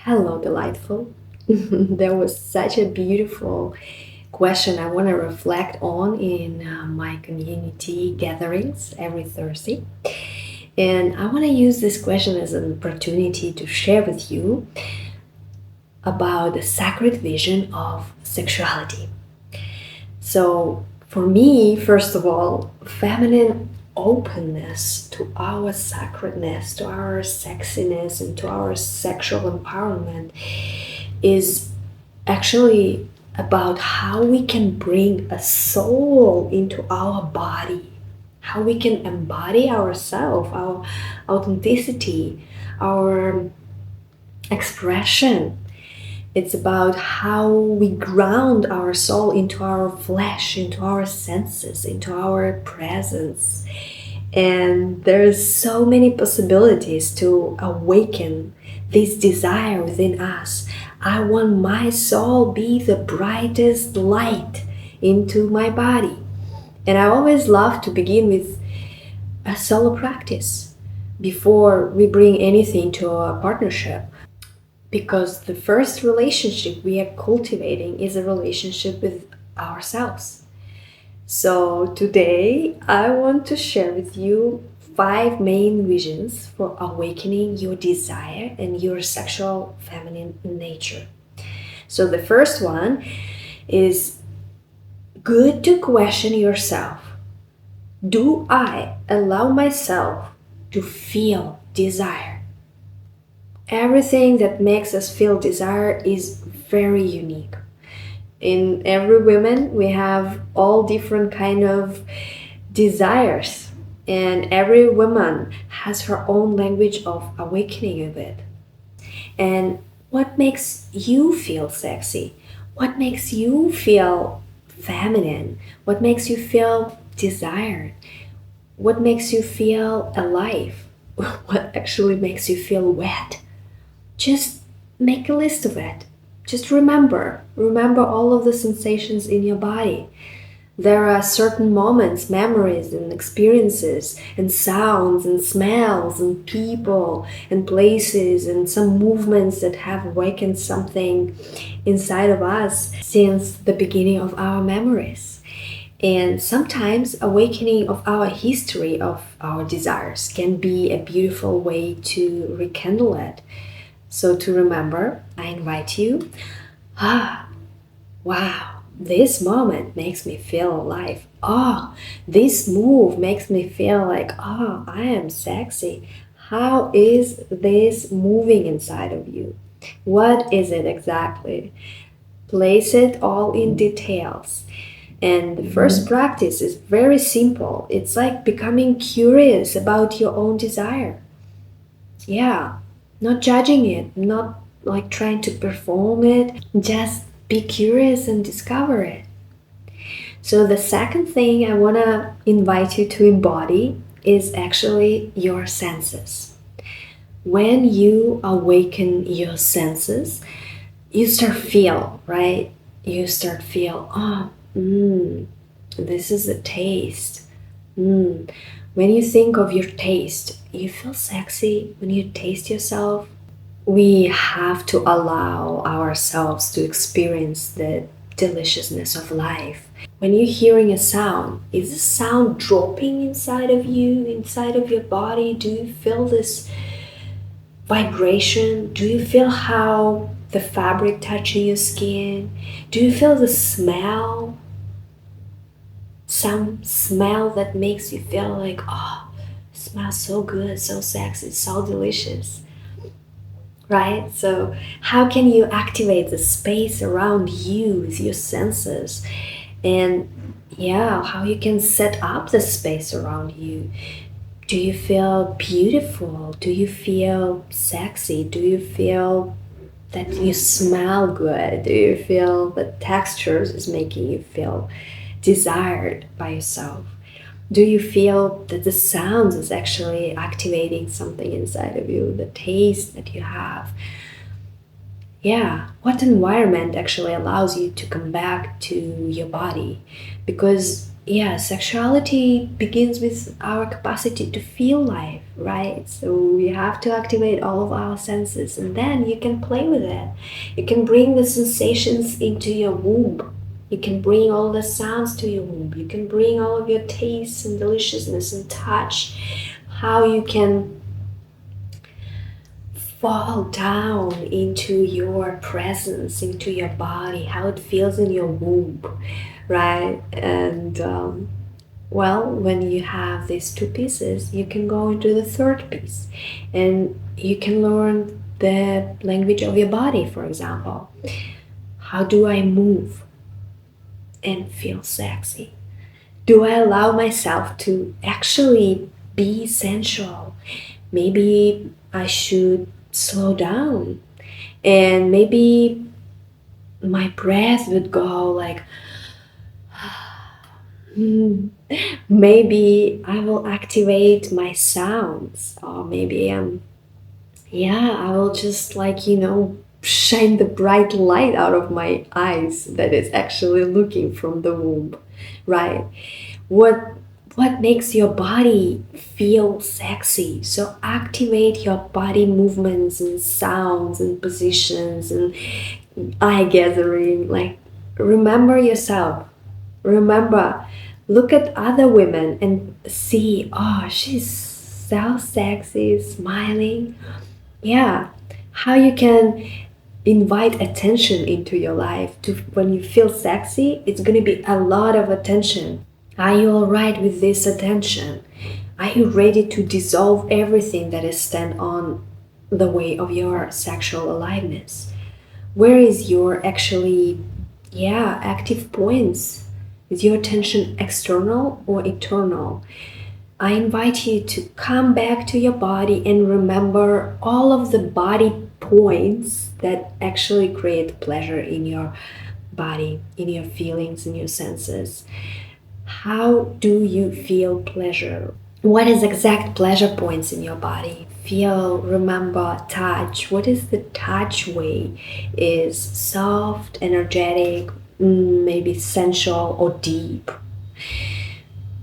Hello, delightful. That was such a beautiful question I want to reflect on in my community gatherings every Thursday. And I want to use this question as an opportunity to share with you about the sacred vision of sexuality. So, for me, first of all, feminine openness to our sacredness, to our sexiness, and to our sexual empowerment is actually about how we can bring a soul into our body, how we can embody ourselves, our authenticity, our expression. It's about how we ground our soul into our flesh, into our senses, into our presence. And there's so many possibilities to awaken this desire within us. I want my soul be the brightest light into my body. And I always love to begin with a solo practice before we bring anything to a partnership. Because the first relationship we are cultivating is a relationship with ourselves. So today I want to share with you 5 main visions for awakening your desire and your sexual feminine nature. So the first one is good to question yourself. Do I allow myself to feel desire? Everything that makes us feel desire is very unique. In every woman we have all different kind of desires, and every woman has her own language of awakening of it. And what makes you feel sexy? What makes you feel feminine? What makes you feel desired? What makes you feel alive? What actually makes you feel wet? Just make a list of it. Just remember all of the sensations in your body. There are certain moments, memories, and experiences, and sounds, and smells, and people, and places, and some movements that have awakened something inside of us since the beginning of our memories. And sometimes awakening of our history of our desires can be a beautiful way to rekindle it. So to remember, I invite you, wow, this moment makes me feel alive. Oh, this move makes me feel like, oh, I am sexy. How is this moving inside of you? What is it exactly? Place it all in details. And the first practice is very simple. It's like becoming curious about your own desire. Yeah, not judging it, not like trying to perform it, just be curious and discover it. So, the second thing I want to invite you to embody is actually your senses. When you awaken your senses, you start feel, right? You start feel, this is a taste. When you think of your taste, you feel sexy when you taste yourself. We have to allow ourselves to experience the deliciousness of life. When you're hearing a sound, is the sound dropping inside of you, inside of your body? Do you feel this vibration? Do you feel how the fabric touching your skin? Do you feel the smell? Some smell that makes you feel like, oh, it smells so good, so sexy, so delicious. Right? So, how can you activate the space around you with your senses? And yeah, how you can set up the space around you. Do you feel beautiful? Do you feel sexy? Do you feel that you smell good? Do you feel the textures is making you feel desired by yourself? Do you feel that the sounds is actually activating something inside of you, the taste that you have? Yeah, what environment actually allows you to come back to your body? Because yeah, sexuality begins with our capacity to feel life, right? So we have to activate all of our senses, and then you can play with it. You can bring the sensations into your womb. You can bring all the sounds to your womb. You can bring all of your tastes and deliciousness and touch. How you can fall down into your presence, into your body, how it feels in your womb, right? And well, when you have these two pieces, you can go into the third piece and you can learn the language of your body, for example. How do I move and feel sexy? Do I allow myself to actually be sensual? Maybe I should slow down, and maybe my breath would go like, maybe I will activate my sounds, or maybe I will just shine the bright light out of my eyes that is actually looking from the womb, right? What what makes your body feel sexy? So activate your body movements and sounds and positions and eye gathering. Like, remember yourself. Remember, look at other women and see, oh, she's so sexy, smiling. Yeah, how you can invite attention into your life. To when you feel sexy, it's going to be a lot of attention. Are you all right with this attention? Are you ready to dissolve everything that is stand on the way of your sexual aliveness? Where is your actually, active points? Is your attention external or internal? I invite you to come back to your body and remember all of the body points that actually create pleasure in your body, in your feelings, in your senses. How do you feel pleasure? What is exact pleasure points in your body? Feel, remember, touch. What is the touch way? Is soft, energetic, maybe sensual or deep?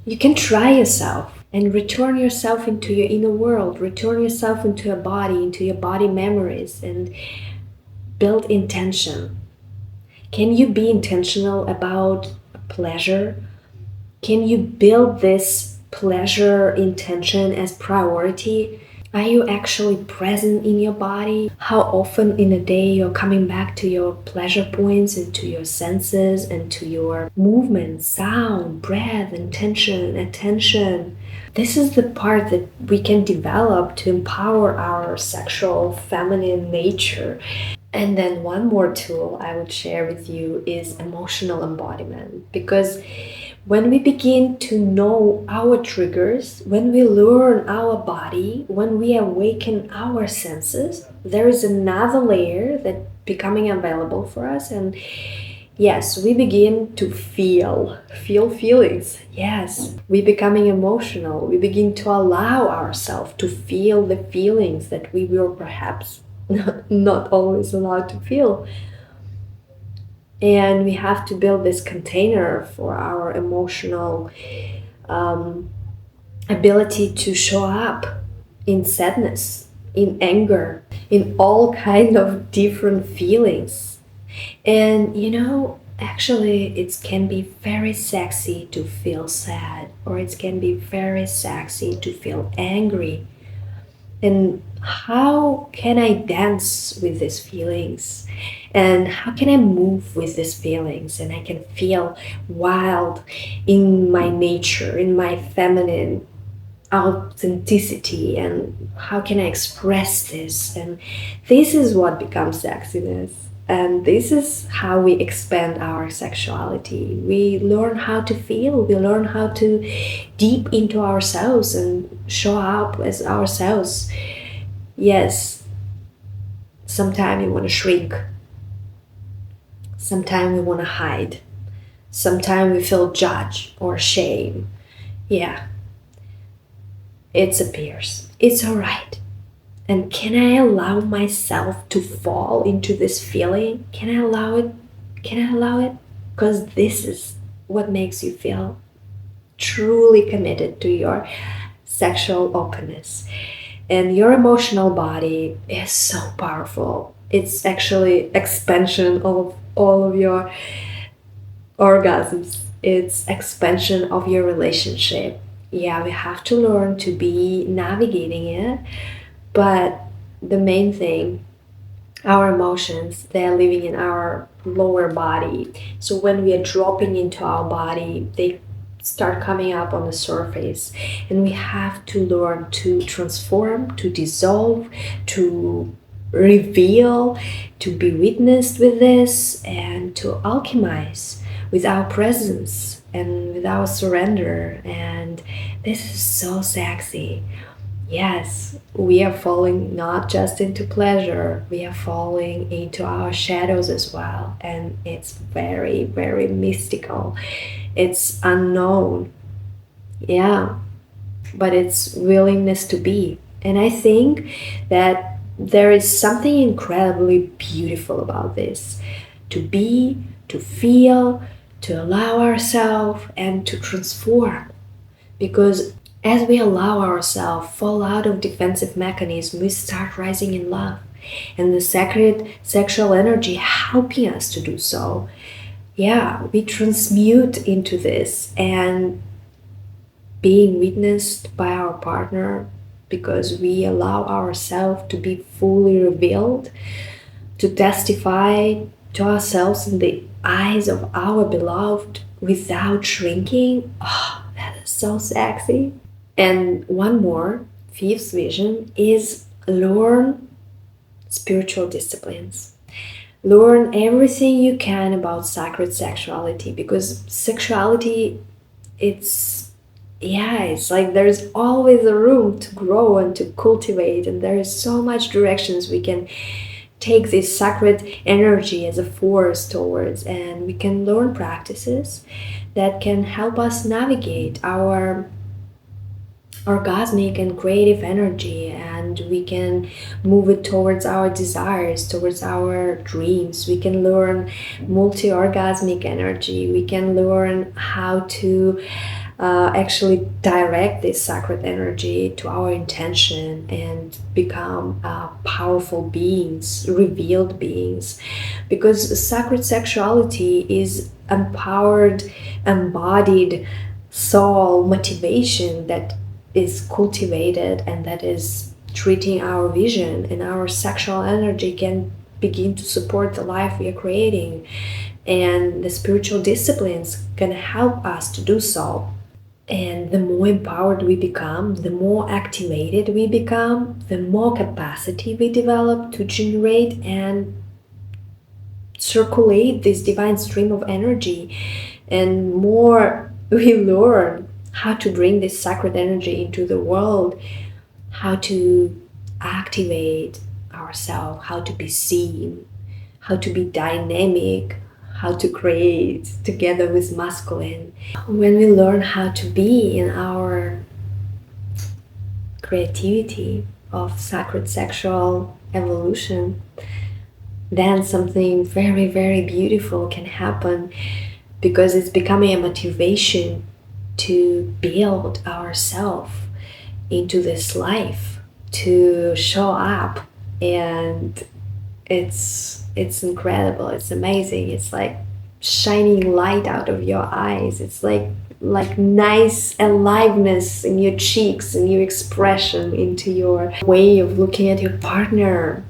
You can try yourself and return yourself into your inner world, return yourself into your body memories, and build intention. Can you be intentional about pleasure? Can you build this pleasure intention as priority? Are you actually present in your body? How often in a day you're coming back to your pleasure points and to your senses and to your movement, sound, breath, intention, attention? This is the part that we can develop to empower our sexual feminine nature. And then one more tool I would share with you is emotional embodiment. Because when we begin to know our triggers, when we learn our body, when we awaken our senses, there is another layer that becoming available for us. And yes, we begin to feel feelings. Yes, we becoming emotional. We begin to allow ourselves to feel the feelings that we were perhaps not always allowed to feel. And we have to build this container for our emotional ability to show up in sadness, in anger, in all kind of different feelings. And actually it can be very sexy to feel sad, or it can be very sexy to feel angry. And how can I dance with these feelings? And how can I move with these feelings? And I can feel wild in my nature, in my feminine authenticity. And how can I express this? And this is what becomes sexiness. And this is how we expand our sexuality. We learn how to feel, we learn how to deep into ourselves and show up as ourselves. Yes, sometimes we want to shrink, sometimes we want to hide, sometimes we feel judged or shame. Yeah, it appears. It's all right. And can I allow myself to fall into this feeling? Can I allow it? Can I allow it? Because this is what makes you feel truly committed to your sexual openness. And your emotional body is so powerful. It's actually expansion of all of your orgasms. It's expansion of your relationship. Yeah, we have to learn to be navigating it, but the main thing, our emotions, they're living in our lower body. So when we are dropping into our body, they start coming up on the surface, and we have to learn to transform, to dissolve, to reveal, to be witnessed with this, and to alchemize with our presence and with our surrender. And this is so sexy. Yes, we are falling not just into pleasure, we are falling into our shadows as well. And it's very, very mystical. It's unknown. Yeah, but it's willingness to be. And I think that there is something incredibly beautiful about this: to be, to feel, to allow ourselves, and to transform. Because as we allow ourselves fall out of defensive mechanism, we start rising in love, and the sacred sexual energy helping us to do so. Yeah, we transmute into this and being witnessed by our partner, because we allow ourselves to be fully revealed, to testify to ourselves in the eyes of our beloved without shrinking. Oh, that is so sexy. And one more, fifth vision, is learn spiritual disciplines. Learn everything you can about sacred sexuality, because sexuality, it's like there's always a room to grow and to cultivate, and there is so much directions we can take this sacred energy as a force towards, and we can learn practices that can help us navigate our orgasmic and creative energy, and we can move it towards our desires, towards our dreams. We can learn multi-orgasmic energy. We can learn how to actually direct this sacred energy to our intention and become powerful beings, revealed beings. Because sacred sexuality is empowered, embodied soul motivation that is cultivated and that is treating our vision, and our sexual energy can begin to support the life we are creating, and the spiritual disciplines can help us to do so. And the more empowered we become, the more activated we become, the more capacity we develop to generate and circulate this divine stream of energy, and more we learn how to bring this sacred energy into the world, how to activate ourselves, how to be seen, how to be dynamic, how to create together with masculine. When we learn how to be in our creativity of sacred sexual evolution, then something very, very beautiful can happen, because it's becoming a motivation to build ourselves into this life, to show up. And it's incredible, it's amazing. It's like shining light out of your eyes. It's like nice aliveness in your cheeks and your expression into your way of looking at your partner.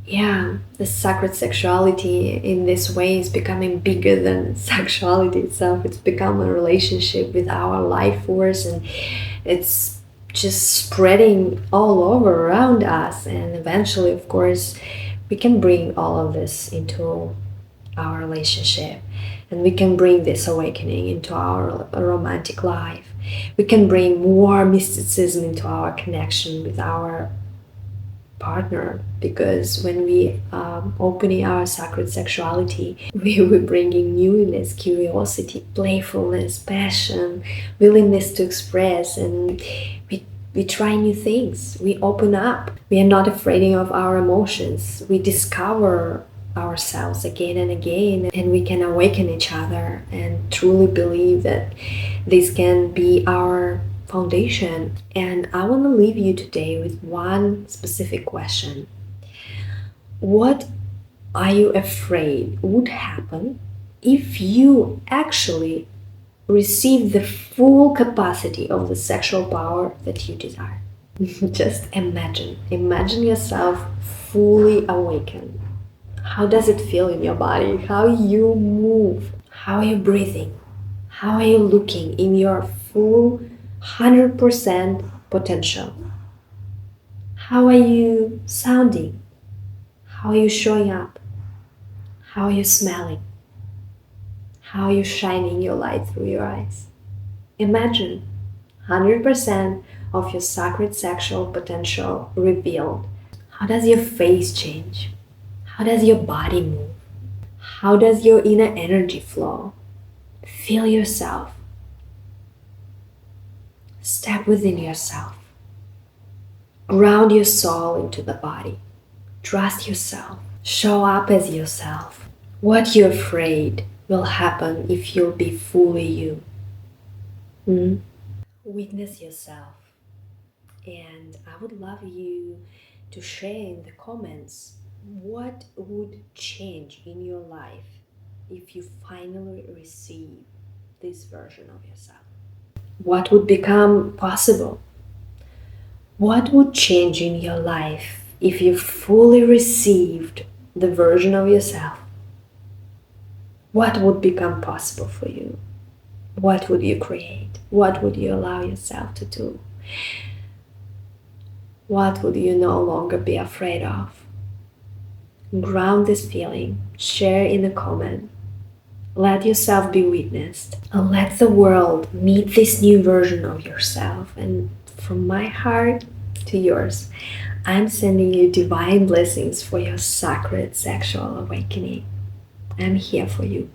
Yeah, the sacred sexuality in this way is becoming bigger than sexuality itself. It's become a relationship with our life force, and it's just spreading all over around us. And eventually, of course, we can bring all of this into our relationship, and we can bring this awakening into our romantic life. We can bring more mysticism into our connection with our partner, because when we opening our sacred sexuality, we were bringing newness, curiosity, playfulness, passion, willingness to express, and we try new things. We open up. We are not afraid of our emotions. We discover ourselves again and again, and we can awaken each other and truly believe that this can be our foundation. And I want to leave you today with one specific question. What are you afraid would happen if you actually receive the full capacity of the sexual power that you desire? Just imagine yourself fully awakened. How does it feel in your body? How you move? How are you breathing? How are you looking in your full 100% potential? How are you sounding? How are you showing up? How are you smelling? How are you shining your light through your eyes? Imagine 100% of your sacred sexual potential revealed. How does your face change? How does your body move? How does your inner energy flow? Feel yourself. Step within yourself. Ground your soul into the body. Trust yourself. Show up as yourself. What you're afraid will happen if you'll be fully you. Witness yourself. And I would love you to share in the comments what would change in your life if you finally receive this version of yourself. What would become possible? What would change in your life if you fully received the version of yourself? What would become possible for you? What would you create? What would you allow yourself to do? What would you no longer be afraid of? Ground this feeling, share in a comment. Let yourself be witnessed, and let the world meet this new version of yourself. And from my heart to yours, I'm sending you divine blessings for your sacred sexual awakening. I'm here for you.